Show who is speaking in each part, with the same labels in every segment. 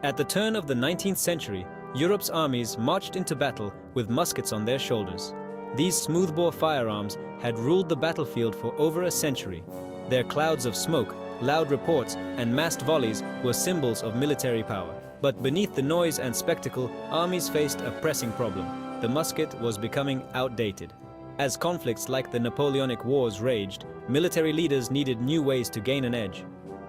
Speaker 1: At the turn of the 19th century, Europe's armies marched into battle with muskets on their shoulders. These smoothbore firearms had ruled the battlefield for over a century. Their clouds of smoke, loud reports, and massed volleys were symbols of military power. But beneath the noise and spectacle, armies faced a pressing problem. The musket was becoming outdated. As conflicts like the Napoleonic Wars raged, military leaders needed new ways to gain an edge.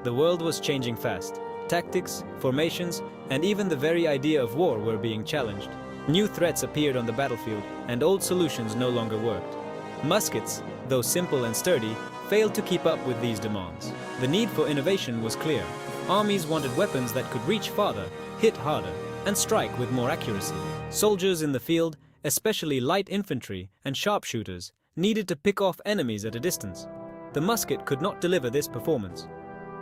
Speaker 1: The world was changing fast. Tactics, formations, and even the very idea of war were being challenged. New threats appeared on the battlefield, and old solutions no longer worked. Muskets, though simple and sturdy, failed to keep up with these demands. The need for innovation was clear. Armies wanted weapons that could reach farther, hit harder, and strike with more accuracy. Soldiers in the field, especially light infantry and sharpshooters, needed to pick off enemies at a distance. The musket could not deliver this performance.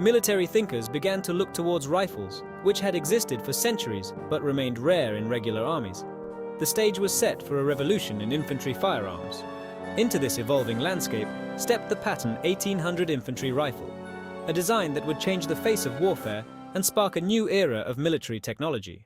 Speaker 1: Military thinkers began to look towards rifles, which had existed for centuries but remained rare in regular armies. The stage was set for a revolution in infantry firearms. Into this evolving landscape stepped the Patton 1800 infantry rifle, a design that would change the face of warfare and spark a new era of military technology.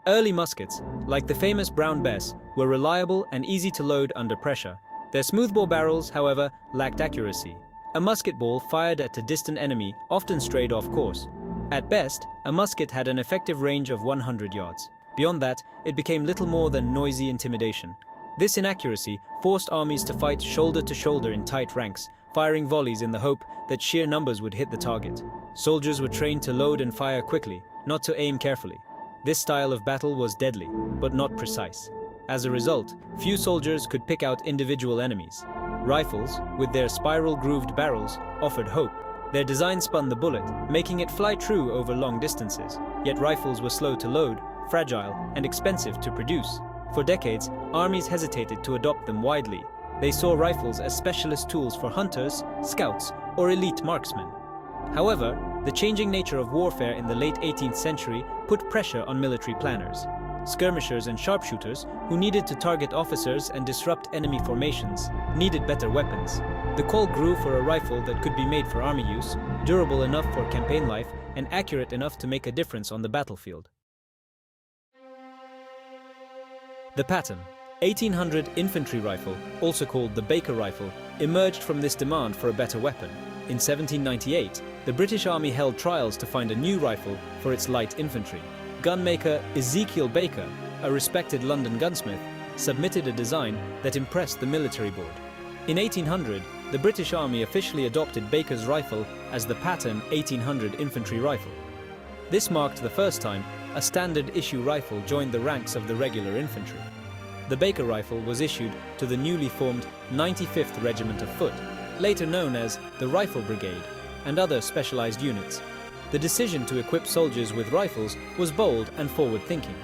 Speaker 1: Early muskets, like the famous Brown Bess, were reliable and easy to load under pressure. Their smoothbore barrels, however, lacked accuracy. A musket ball fired at a distant enemy often strayed off course. At best, a musket had an effective range of 100 yards. Beyond that, it became little more than noisy intimidation. This inaccuracy forced armies to fight shoulder to shoulder in tight ranks, firing volleys in the hope that sheer numbers would hit the target. Soldiers were trained to load and fire quickly, not to aim carefully. This style of battle was deadly, but not precise. As a result, few soldiers could pick out individual enemies. Rifles, with their spiral-grooved barrels, offered hope. Their design spun the bullet, making it fly true over long distances. Yet rifles were slow to load, fragile, and expensive to produce. For decades, armies hesitated to adopt them widely. They saw rifles as specialist tools for hunters, scouts, or elite marksmen. However, the changing nature of warfare in the late 18th century put pressure on military planners. Skirmishers and sharpshooters, who needed to target officers and disrupt enemy formations, needed better weapons. The call grew for a rifle that could be made for army use, durable enough for campaign life, and accurate enough to make a difference on the battlefield. The Patton 1800 infantry rifle, also called the Baker rifle, emerged from this demand for a better weapon. In 1798, the British Army held trials to find a new rifle for its light infantry. Gunmaker Ezekiel Baker, a respected London gunsmith, submitted a design that impressed the military board. In 1800, the British Army officially adopted Baker's rifle as the Patton 1800 infantry rifle. This marked the first time a standard-issue rifle joined the ranks of the regular infantry. The Baker rifle was issued to the newly formed 95th Regiment of Foot, later known as the Rifle Brigade, and other specialized units. The decision to equip soldiers with rifles was bold and forward-thinking.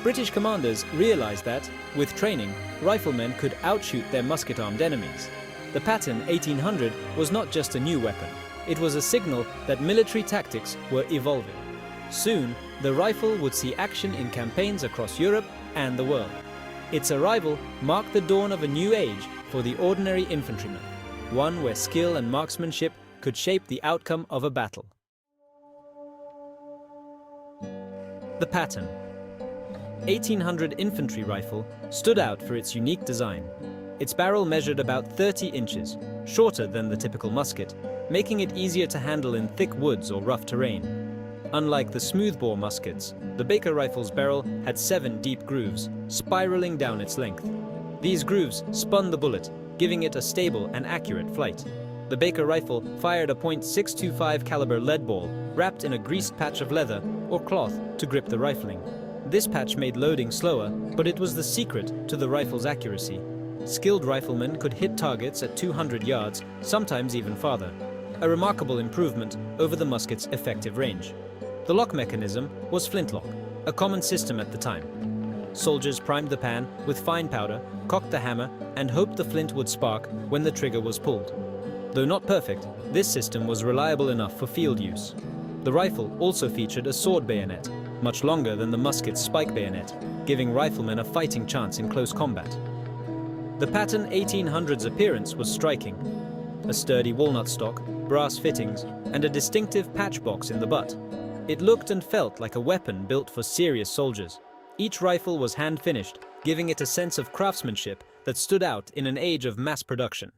Speaker 1: British commanders realized that, with training, riflemen could outshoot their musket-armed enemies. The Patton 1800 was not just a new weapon, it was a signal that military tactics were evolving. Soon, the rifle would see action in campaigns across Europe and the world. Its arrival marked the dawn of a new age for the ordinary infantryman, one where skill and marksmanship could shape the outcome of a battle. The Patton 1800 infantry rifle stood out for its unique design. Its barrel measured about 30 inches, shorter than the typical musket, making it easier to handle in thick woods or rough terrain. Unlike the smoothbore muskets, the Baker rifle's barrel had 7 deep grooves, spiraling down its length. These grooves spun the bullet, giving it a stable and accurate flight. The Baker rifle fired a .625 caliber lead ball wrapped in a greased patch of leather or cloth to grip the rifling. This patch made loading slower, but it was the secret to the rifle's accuracy. Skilled riflemen could hit targets at 200 yards, sometimes even farther, a remarkable improvement over the musket's effective range. The lock mechanism was flintlock, a common system at the time. Soldiers primed the pan with fine powder, cocked the hammer, and hoped the flint would spark when the trigger was pulled. Though not perfect, this system was reliable enough for field use. The rifle also featured a sword bayonet, much longer than the musket's spike bayonet, giving riflemen a fighting chance in close combat. The Patton 1800's appearance was striking. a sturdy walnut stock, brass fittings, and a distinctive patch box in the butt. It looked and felt like a weapon built for serious soldiers. Each rifle was hand-finished, giving it a sense of craftsmanship that stood out in an age of mass production.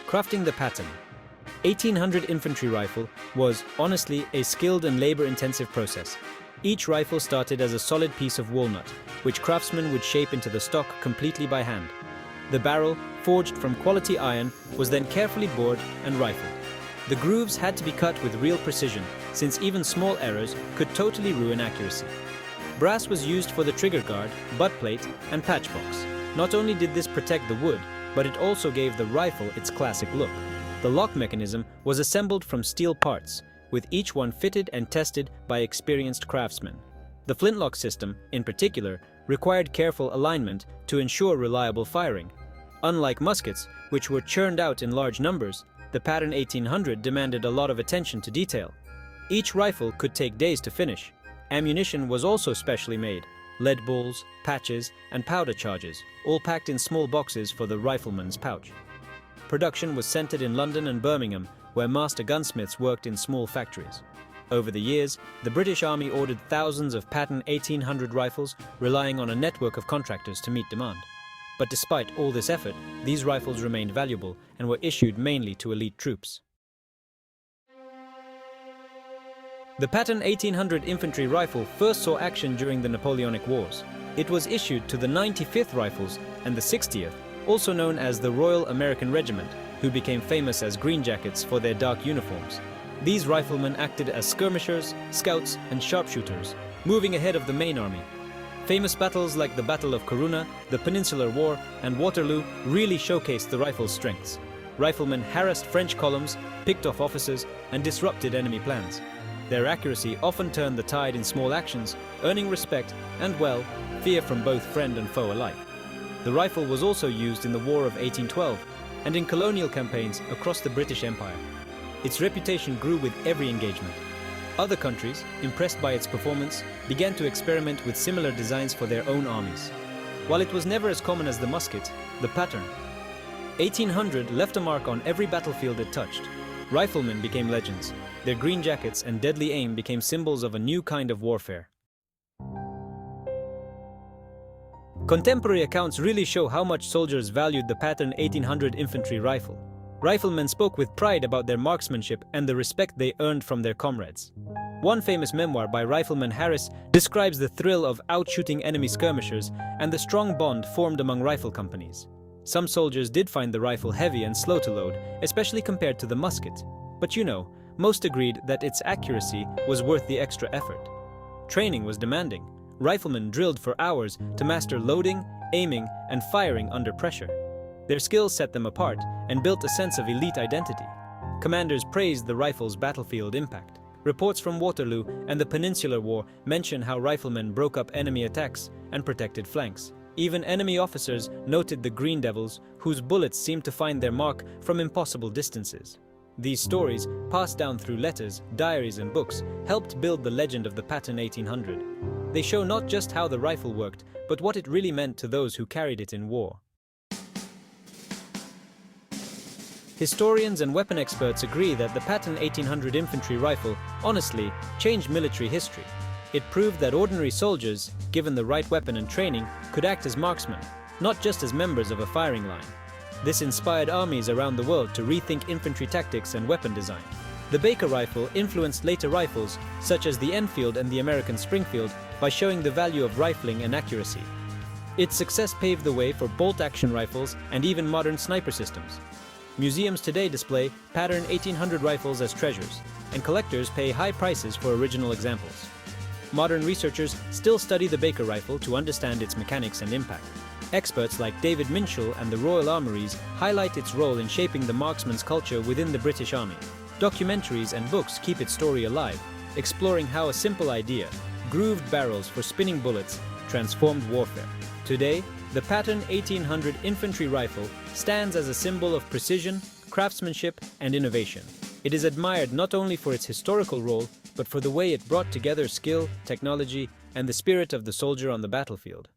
Speaker 1: Crafting the pattern. 1800 infantry rifle was, honestly, a skilled and labor-intensive process. Each rifle started as a solid piece of walnut, which craftsmen would shape into the stock completely by hand. The barrel, forged from quality iron, was then carefully bored and rifled. The grooves had to be cut with real precision, since even small errors could totally ruin accuracy. Brass was used for the trigger guard, butt plate, and patch box. Not only did this protect the wood, but it also gave the rifle its classic look. The lock mechanism was assembled from steel parts, with each one fitted and tested by experienced craftsmen. The flintlock system, in particular, required careful alignment to ensure reliable firing. Unlike muskets, which were churned out in large numbers, the Pattern 1800 demanded a lot of attention to detail. Each rifle could take days to finish. Ammunition was also specially made: lead balls, patches, and powder charges, all packed in small boxes for the rifleman's pouch. Production was centered in London and Birmingham, where master gunsmiths worked in small factories. Over the years, the British Army ordered thousands of Pattern 1800 rifles, relying on a network of contractors to meet demand. But despite all this effort, these rifles remained valuable and were issued mainly to elite troops. The Pattern 1800 infantry rifle first saw action during the Napoleonic Wars. It was issued to the 95th Rifles and the 60th, also known as the Royal American Regiment, who became famous as Green Jackets for their dark uniforms. These riflemen acted as skirmishers, scouts, and sharpshooters, moving ahead of the main army. Famous battles like the Battle of Corunna, the Peninsular War, and Waterloo really showcased the rifle's strengths. Riflemen harassed French columns, picked off officers, and disrupted enemy plans. Their accuracy often turned the tide in small actions, earning respect and, well, fear from both friend and foe alike. The rifle was also used in the War of 1812 and in colonial campaigns across the British Empire. Its reputation grew with every engagement. Other countries, impressed by its performance, began to experiment with similar designs for their own armies. While it was never as common as the musket, the Pattern 1800 left a mark on every battlefield it touched. Riflemen became legends. Their green jackets and deadly aim became symbols of a new kind of warfare. Contemporary accounts really show how much soldiers valued the Pattern 1800 infantry rifle. Riflemen spoke with pride about their marksmanship and the respect they earned from their comrades. One famous memoir by Rifleman Harris describes the thrill of outshooting enemy skirmishers and the strong bond formed among rifle companies. Some soldiers did find the rifle heavy and slow to load, especially compared to the musket. But most agreed that its accuracy was worth the extra effort. Training was demanding. Riflemen drilled for hours to master loading, aiming, and firing under pressure. Their skills set them apart and built a sense of elite identity. Commanders praised the rifle's battlefield impact. Reports from Waterloo and the Peninsular War mention how riflemen broke up enemy attacks and protected flanks. Even enemy officers noted the Green Devils, whose bullets seemed to find their mark from impossible distances. These stories, passed down through letters, diaries, and books, helped build the legend of the Pattern 1800. They show not just how the rifle worked, but what it really meant to those who carried it in war. Historians and weapon experts agree that the Pattern 1800 infantry rifle, honestly, changed military history. It proved that ordinary soldiers, given the right weapon and training, could act as marksmen, not just as members of a firing line. This inspired armies around the world to rethink infantry tactics and weapon design. The Baker rifle influenced later rifles, such as the Enfield and the American Springfield, by showing the value of rifling and accuracy. Its success paved the way for bolt-action rifles and even modern sniper systems. Museums today display Pattern 1800 rifles as treasures, and collectors pay high prices for original examples. Modern researchers still study the Baker rifle to understand its mechanics and impact. Experts like David Minshall and the Royal Armouries highlight its role in shaping the marksman's culture within the British Army. Documentaries and books keep its story alive, exploring how a simple idea, grooved barrels for spinning bullets, transformed warfare. Today, the Pattern 1800 infantry rifle stands as a symbol of precision, craftsmanship, and innovation. It is admired not only for its historical role, but for the way it brought together skill, technology, and the spirit of the soldier on the battlefield.